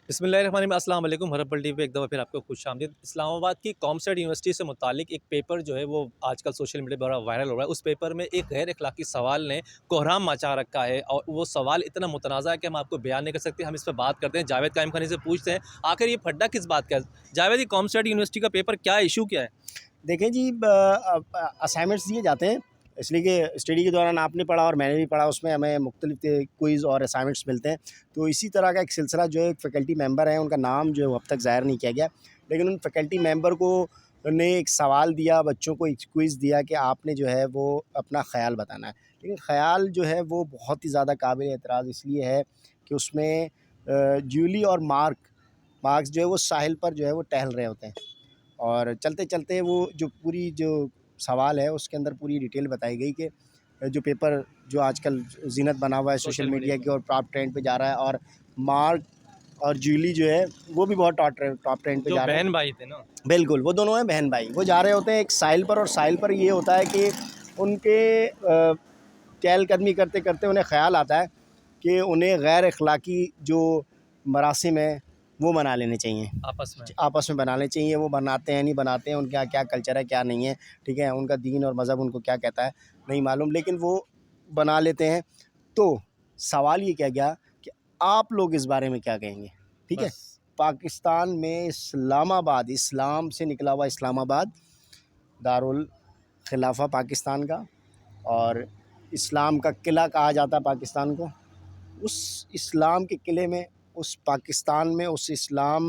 बिस्मिल्लाहिर्रहमानिर्रहीम, अस्सलाम वालेकुम। हरपल टीवी पे एक दफ़ा फिर आपको खुशामदीद। इस्लामाबाद की कॉमसेट यूनिवर्सिटी से मुतालिक एक पेपर जो है वो आजकल सोशल मीडिया पर बड़ा वायरल हो रहा है। उस पेपर में एक गैर अखलाकी सवाल ने कोहराम मचा रखा है और वो सवाल इतना मुतनाज़ा है कि हम आपको बयान नहीं कर सकते। हम इस पर बात करते हैं, जावेद कायम खानी से पूछते हैं आखिर ये फड्डा किस बात का है। जावेद, ये कॉमसेट यूनिवर्सिटी का पेपर क्या इशू क्या है? देखें जी, असाइनमेंट्स दिए जाते हैं, इसलिए कि स्टडी के दौरान आपने पढ़ा और मैंने भी पढ़ा, उसमें हमें मुख्तलिफ क्विज़ और असाइनमेंट्स मिलते हैं। तो इसी तरह का एक सिलसिला जो है, एक फ़ैकल्टी मेंबर है, उनका नाम जो है वो अब तक ज़ाहिर नहीं किया गया, लेकिन उन फ़ैकल्टी मेंबर को ने एक सवाल दिया, बच्चों को एक क्विज़ दिया कि आपने जो है वो अपना ख़्याल बताना है। लेकिन ख़्याल जो है वो बहुत ही ज़्यादा काबिल एतराज़ इसलिए है कि उसमें जूली और मार्क्स जो है वो साहिल पर जो है वो टहल रहे होते हैं, और चलते-चलते वो जो सवाल है उसके अंदर पूरी डिटेल बताई गई कि जो पेपर जो आजकल ज़ीनत बना हुआ है सोशल मीडिया की और टॉप ट्रेंड पे जा रहा है, और मार्क और जूली जो है वो भी बहुत टॉप ट्रेंड पे जो जा रहे हैं। बहन भाई थे ना। बिल्कुल, वो दोनों हैं बहन भाई। वो जा रहे होते हैं एक साहिल पर, और साहिल पर ये होता है कि उनके चहलकदमी करते-करते उन्हें ख़्याल आता है कि उन्हें गैर अखलाकी जो मरासिम हैं वो मना लेने चाहिए, आपस में बनाने चाहिए। वो बनाते हैं, नहीं बनाते हैं, उनके यहाँ क्या कल्चर है, क्या नहीं है, ठीक है? उनका दीन और मज़हब उनको क्या कहता है, नहीं मालूम, लेकिन वो बना लेते हैं। तो सवाल ये किया गया कि आप लोग इस बारे में क्या कहेंगे? ठीक है? बस। पाकिस्तान में इस्लामाबाद, इस्लाम से निकला हुआ इस्लामाबाद, दारुल खिलाफ़ा पाकिस्तान का, और इस्लाम का किला कहा जाता है पाकिस्तान को। उस इस्लाम के किले में, उस पाकिस्तान में, उस इस्लाम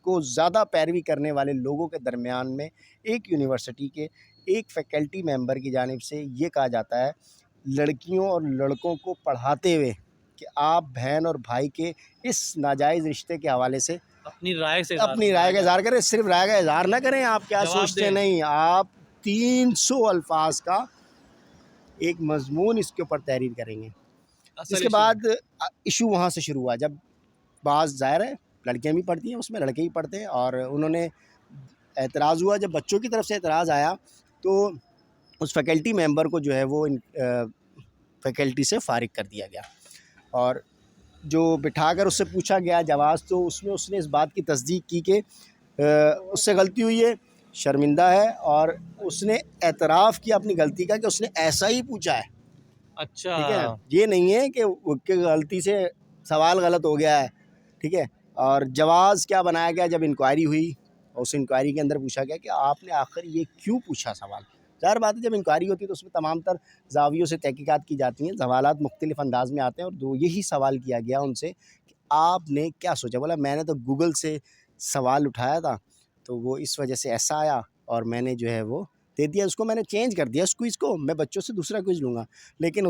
को ज़्यादा पैरवी करने वाले लोगों के दरमियान में एक यूनिवर्सिटी के एक फ़ैकल्टी मेंबर की जानिब से ये कहा जाता है, लड़कियों और लड़कों को पढ़ाते हुए, कि आप बहन और भाई के इस नाजायज़ रिश्ते के हवाले से अपनी राय से अपनी राय का इज़हार करें। सिर्फ राय का इज़हार ना करें, आप क्या जवाब सोचते हैं, दें। नहीं, आप 300 अल्फाज का एक मज़मून इसके ऊपर तहरीर करेंगे। असल इसके इशू बाद इशू वहाँ से शुरू हुआ, जब बाज़ ज़ाहिर है लड़कियाँ भी पढ़ती हैं, उसमें लड़के भी पढ़ते हैं, और उन्होंने एतराज़ हुआ। जब बच्चों की तरफ से एतराज़ आया तो उस फ़ैकल्टी मेंबर को जो है वो फ़ैकल्टी से फ़ारिग कर दिया गया, और जो बिठाकर उससे पूछा गया जवाब, तो उसमें उसने इस बात की तस्दीक की कि उससे गलती हुई है, शर्मिंदा है, और उसने एतराफ़ किया अपनी गलती का कि उसने ऐसा ही पूछा है। अच्छा। ठीक है? ये नहीं है कि गलती से सवाल गलत हो गया है, ठीक है? और जवाज़ क्या बनाया गया, जब इंक्वायरी हुई और उस इंक्वायरी के अंदर पूछा गया कि आपने आखिर ये क्यों पूछा सवाल। ज़ाहिर बात है, जब इंक्वायरी होती है तो उसमें तमाम तर ज़ावियों से तहकीकात की जाती हैं, सवालात मुख्तलिफ़ अंदाज़ में आते हैं, और यही सवाल किया गया उनसे कि आपने क्या सोचा? बोला, मैंने तो गूगल से सवाल उठाया था, तो वो इस वजह से ऐसा आया, और मैंने जो है वो दे दिया, उसको मैंने चेंज कर दिया उस क्विज़ को, मैं बच्चों से दूसरा क्विज़ लूँगा। लेकिन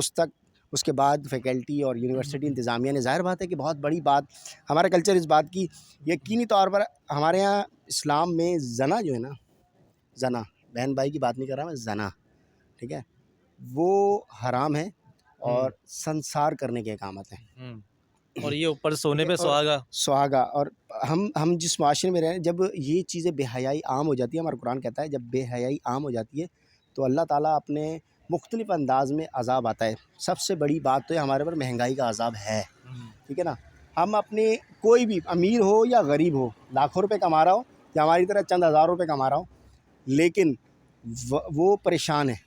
उसके बाद फ़ैकल्टी और यूनिवर्सिटी इंतज़ामिया ने, ज़ाहिर बात है कि बहुत बड़ी बात, हमारा कल्चर इस बात की, यकीनी तौर पर हमारे यहाँ इस्लाम में ज़ना जो है ना, ज़ना, बहन भाई की बात नहीं कर रहा मैं, ज़ना, ठीक है? वो हराम है और संसार करने की इकामत है। और ये ऊपर सोने ठीक है? पे और सुहागा। सुहागा, और हम जिस माशरे में रह रहे हैं, जब ये चीज़ें बेहयाई आम हो जाती है, हमारा कुरान कहता है, जब बेहयाई आम हो जाती है तो अल्लाह ताला अपने मुख्तलिफ़ अंदाज़ में अज़ाब आता है। सबसे बड़ी बात तो ये हमारे पर महंगाई का अज़ाब है, ठीक है ना? हम अपने, कोई भी अमीर हो या गरीब हो, लाखों रुपए कमा रहा हो या हमारी तरह चंद हज़ार रुपए कमा रहा हो, लेकिन वो परेशान है,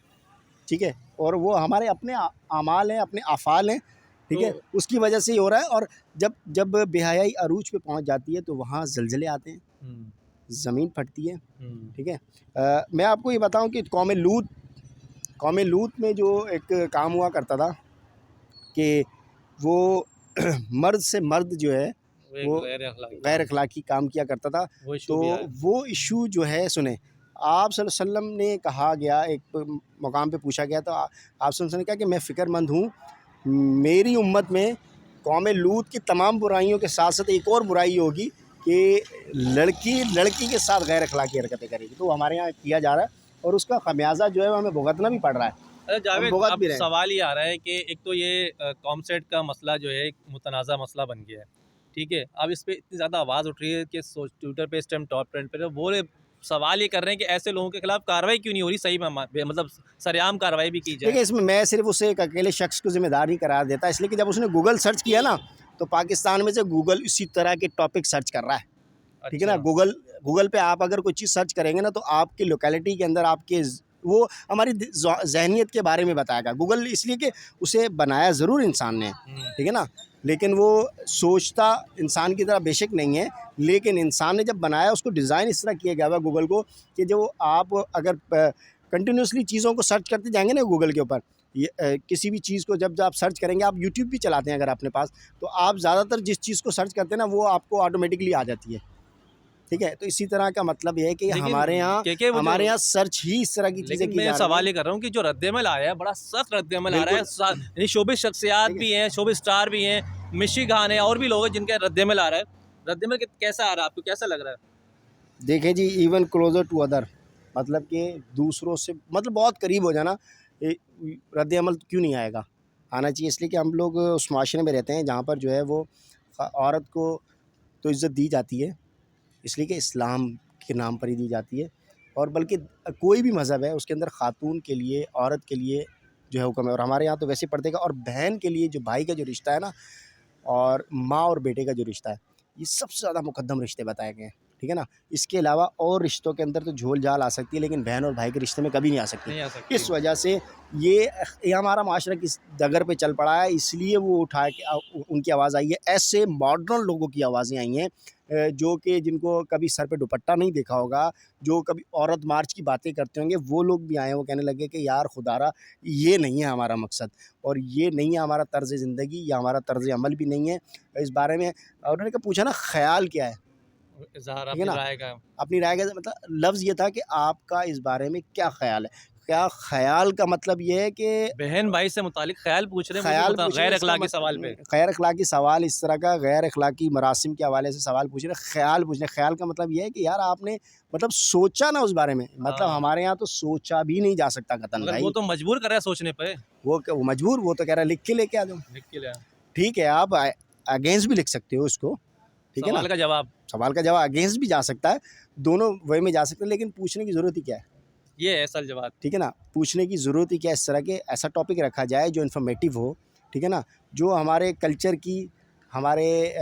ठीक है? और वो हमारे अपने आमाल हैं, अपने अफ़ाल हैं, ठीक है? तो उसकी वजह से ही हो रहा है। और जब बेहयाई अरूज पे पहुंच जाती है तो वहाँ ज़लज़ले आते हैं, ज़मीन फटती है, ठीक है? मैं आपको ये बताऊं कि कौम लूत में जो एक काम हुआ करता था कि वो मर्द से मर्द जो है वो गैर अखलाकी काम किया करता था। तो वो इशू जो है, सुने, आप सल्लल्लाहु अलैहि वसल्लम ने कहा गया, एक मकाम पे पूछा गया, तो आप सल्लल्लाहु अलैहि वसल्लम ने कहा कि मैं फ़िक्रमंद हूँ, मेरी उम्मत में कौम लूत की तमाम बुराइयों के साथ साथ एक और बुराई होगी कि लड़की के साथ गैर अखलाकी हरकतें करेगी। तो हमारे यहाँ किया जा रहा है, और उसका खमियाजा जो है वो हमें भुगतना भी पड़ रहा है, अच्छा हम जावेद, भुगत अब भी रहे हैं। सवाल ये आ रहा है कि एक तो ये कॉमसेट का मसला जो है एक मुतनाज़ा मसला बन गया है, ठीक है? अब इस पे इतनी ज़्यादा आवाज़ उठ रही है कि ट्विटर पे इस टाइम टॉप ट्रेंड पे वो सवाल ये कर रहे हैं कि ऐसे लोगों के खिलाफ कार्रवाई क्यों नहीं हो रही, सही में मतलब सरेआम कार्रवाई भी की जाए। देखिए, इसमें मैं सिर्फ उसे एक अकेले शख्स को ज़िम्मेदार नहीं करार देता, इसलिए कि जब उसने गूगल सर्च किया ना, तो पाकिस्तान में से गूगल इसी तरह के टॉपिक सर्च कर रहा है, ठीक है ना। अच्छा। गूगल पे आप अगर कोई चीज़ सर्च करेंगे ना, तो आपकी लोकेलिटी के अंदर वो हमारी जहनीत के बारे में बताएगा गूगल, इसलिए कि उसे बनाया ज़रूर इंसान ने, ठीक है ना, लेकिन वो सोचता इंसान की तरह बेशक नहीं है। लेकिन इंसान ने जब बनाया, उसको डिज़ाइन इस तरह किया गया हुआ गूगल को कि जो आप अगर कंटिन्यूसली चीज़ों को सर्च करते जाएंगे ना गूगल के ऊपर, किसी भी चीज़ को जब आप सर्च करेंगे, आप यूट्यूब भी चलाते हैं अगर अपने पास, तो आप ज़्यादातर जिस चीज़ को सर्च करते हैं ना, वो आपको ऑटोमेटिकली आ जाती है, ठीक है। तो इसी तरह का मतलब ये है कि लेकिन हमारे वो यहाँ जो सर्च ही इस तरह की चीज़ें लेकिन की मैं जा रही सवाल हैं। ये कर रहा हूँ कि जो रद्द-ए-अमल आया है, बड़ा सख्त रद्द-ए-अमल आ रहा है। बिल्कुल, यानी शोबिज़ शख्सियात ठीक है। भी हैं, शोबिज़ स्टार भी हैं, मिशी खान है और भी लोग हैं जिनका रद्द-ए-अमल आ रहा है। रद्द-ए-अमल कैसा आ रहा है, आपको कैसा लग रहा है? देखिए जी, इवन क्लोज़र टू अदर, मतलब कि दूसरों से मतलब बहुत करीब हो जाना, रद्द अमल क्यों नहीं आएगा? आना चाहिए, इसलिए कि हम लोग उस माशरे में रहते हैं जहाँ पर जो है वो औरत को तो इज़्ज़त दी जाती है, इसलिए कि इस्लाम के नाम पर ही दी जाती है। और बल्कि कोई भी मज़हब है, उसके अंदर ख़ातून के लिए, औरत के लिए जो है हुक्म है। और हमारे यहाँ तो वैसे पर्दे का, और बहन के लिए जो भाई का जो रिश्ता है ना, और माँ और बेटे का जो रिश्ता है, ये सबसे ज़्यादा मुक़द्दम रिश्ते बताए गए हैं, ठीक है ना। इसके अलावा और रिश्तों के अंदर तो झोल-झाल आ सकती है, लेकिन बहन और भाई के रिश्ते में कभी नहीं आ सकती। नहीं आ सकती। इस वजह से ये हमारा माशरा किस डगर पे चल पड़ा है, इसलिए वो उठा के उनकी आवाज़ आई है। ऐसे मॉडर्न लोगों की आवाज़ें आई हैं, जो कि जिनको कभी सर पे दुपट्टा नहीं देखा होगा, जो कभी औरत मार्च की बातें करते होंगे, वो लोग भी आए हैं। वो कहने लगे कि यार खुदारा, ये नहीं है हमारा मकसद, और ये नहीं है हमारा तर्ज़ ज़िंदगी, या हमारा तर्ज़ अमल भी नहीं है इस बारे में। और उन्होंने पूछा ना, ख़्याल क्या है? इज़हार ठीक है अपनी ना? राय का। अपनी राय का मतलब लफ्ज़ ये था कि आपका इस बारे में क्या ख़्याल है? क्या ख़्याल का मतलब ये है कि बहन-भाई से मुतालिक ख़्याल पूछ रहे हैं मुझे ख़्याल पूछ रहे गैर हैं, इसका अख़लाक़ी सवाल पे। गैर अख़लाक़ी सवाल, इस तरह का गैर अख़लाक़ी मरासिम के हवाले से सवाल पूछ रहे हैं, ख़्याल पूछ रहे हैं। ख़्याल का मतलब ये है कि यार आपने मतलब सोचा ना उस बारे में, मतलब हाँ, हमारे यहाँ तो सोचा भी नहीं जा सकता कतई मगर वो भाई। तो मजबूर कर रहा है सोचने पे। वो मजबूर, वो तो कह रहा है लिख के लेके आ जाओ। लिख के ले आ। ठीक है, आप अगेंस्ट भी लिख सकते हो उसको, ठीक है ना? सवाल का जवाब, सवाल का जवाब अगेंस्ट भी जा सकता है, दोनों वे में जा सकते हैं, लेकिन पूछने की ज़रूरत ही क्या है? ये है असल जवाब। ठीक है ना? पूछने की ज़रूरत ही क्या है? इस तरह के ऐसा टॉपिक रखा जाए जो इन्फॉर्मेटिव हो, ठीक है ना? जो हमारे कल्चर की, हमारे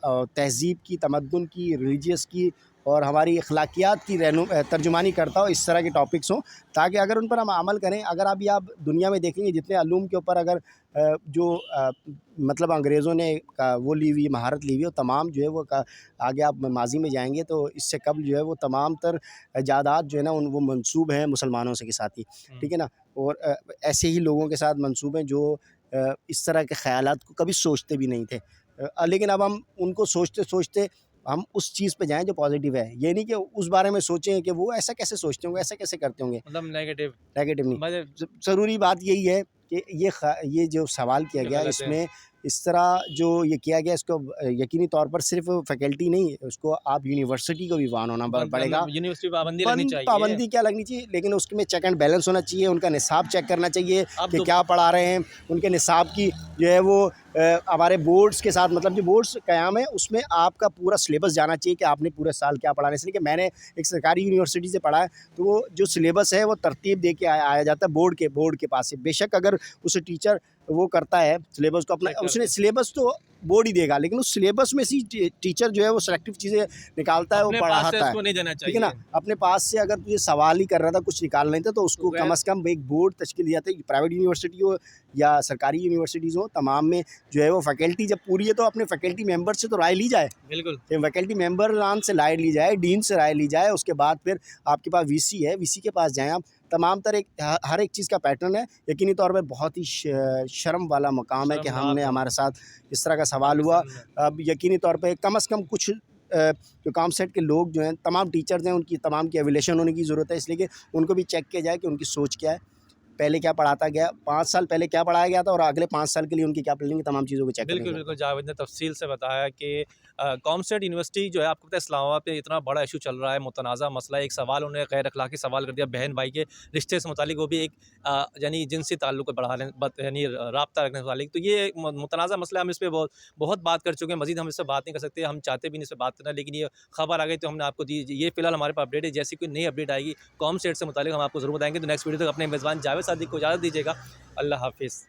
तहज़ीब की, तमद्दुन की, रिलीजियस की और हमारी अखलाकियात की तर्जुमानी करता हो, इस तरह के टॉपिक्स हों, ताकि अगर उन पर हम अमल करें। अगर अभी आप दुनिया में देखेंगे जितने अलूम के ऊपर अगर मतलब अंग्रेज़ों ने वो ली हुई महारत ली हुई है, वो तमाम जो है वो आगे आप माज़ी में जाएँगे तो इससे कबल जो है वो तमाम तर इजादात जो है ना, वो मंसूब हैं मुसलमानों से के साथ ही, हुँ। ठीक है ना? और ऐसे ही लोगों के साथ मंसूब हैं जो इस तरह के ख़यालात को कभी सोचते भी नहीं थे। लेकिन अब हम उनको सोचते-सोचते हम उस चीज़ पे जाएँ जो पॉज़िटिव है। ये नहीं कि उस बारे में सोचें कि वो ऐसा कैसे सोचते होंगे, ऐसा कैसे करते होंगे, मतलब नेगेटिव, नेगेटिव नहीं। मतलब ज़रूरी बात यही है कि ये जो सवाल किया ये गया, गलत है। इसमें इस तरह जो ये किया गया, इसको यकीनी तौर पर सिर्फ़ फैकल्टी नहीं, उसको आप यूनिवर्सिटी को भी वान होना पड़ेगा। मतलब यूनिवर्सिटी पाबंदी लगनी चाहिए। पाबंदी क्या लगनी चाहिए, लेकिन उसमें चेक एंड बैलेंस होना चाहिए, उनका निसाब चेक करना चाहिए अब कि तो क्या पढ़ा रहे हैं, उनके निसाब की जो है वो हमारे बोर्ड्स के साथ, मतलब जो बोर्ड्स क़याम है उसमें आपका पूरा सिलेबस जाना चाहिए कि आपने पूरे साल क्या पढ़ा है। इसलिए कि मैंने एक सरकारी यूनिवर्सिटी से पढ़ा है, तो वो जो सिलेबस है वो तरतीब दे के आया जाता है बोर्ड के पास से। बेशक अगर उस टीचर वो करता है सिलेबस को अपना, चेक उसने करते सिलेबस तो बोर्ड ही देगा, लेकिन उस सिलेबस में से टीचर जो है वो सिलेक्टिव चीज़ें निकालता है, वो अपने पास से पढ़ाता है, उसको नहीं जाना ठीक है ना? चाहिए। अपने पास से अगर तुझे सवाल ही कर रहा था, कुछ निकाल नहीं था, तो तो उसको गैर कम से कम एक बोर्ड तश्कील दिया जाता है, प्राइवेट यूनिवर्सिटी हो या सरकारी यूनिवर्सिटीज़ हो, तमाम में जो है वो फैकल्टी जब पूरी है तो अपने फैकल्टी मेंबर से तो राय ली जाए। बिल्कुल। फैकल्टी मेंबरान से राय ली जाए, डीन से राय ली जाए, उसके बाद फिर आपके पास वीसी है, वीसी के पास जाएँ आप। तमाम तरह हर एक चीज़ का पैटर्न है। यकीनी तौर पे बहुत ही शर्म वाला मकाम है कि शर्मनाक हमने है हमारे साथ इस तरह का सवाल हुआ। पाकिस्तान में। अब यकीनी तौर पे कम से कम कुछ जो कॉमसेट के लोग जो हैं, तमाम टीचर्स हैं, उनकी तमाम की एवल्यूशन होने की ज़रूरत है, इसलिए कि उनको भी चेक किया जाए कि उनकी सोच क्या है, पहले क्या पढ़ाता गया, 5 साल पहले क्या पढ़ाया गया था और अगले 5 साल के लिए उनकी क्या प्लानिंग है, तमाम चीज़ों को चेक करने की बिल्कुल, ज़रूरत बिल्कुल, जावेद ने तफ़सील से बताया कि कॉमसेट यूनिवर्सिटी जो है आपको पता है इस्लामाबाद पे इतना बड़ा इशू चल रहा है, मुतनाज़ा मसला है। एक सवाल उन्होंने गैर अखलाकी सवाल कर दिया बहन-भाई के रिश्ते से मुतालिक, वो भी एक यानी जिनसी ताल्लुक को बढ़ाने यानी राब्ता रखने से मुतालिक। तो ये एक मुतनाज़ा मसला है, हम इस पे बहुत बहुत बात कर चुके हैं, मज़ीद हम इस पे बात नहीं कर सकते, हम चाहते भी नहीं इस पे बात करना, लेकिन ये खबर आ गई तो हमने आपको दी। ये फ़िलहाल हमारे पास अपडेट है, जैसी कोई नई अपडेट आएगी कॉमसेट से मुतालिक हम आपको ज़रूर बताएँगे। तो नेक्स्ट वीडियो तक अपने मेज़बान जावेद सादिक को इजाज़त दीजिएगा। अल्लाह हाफ़िज़।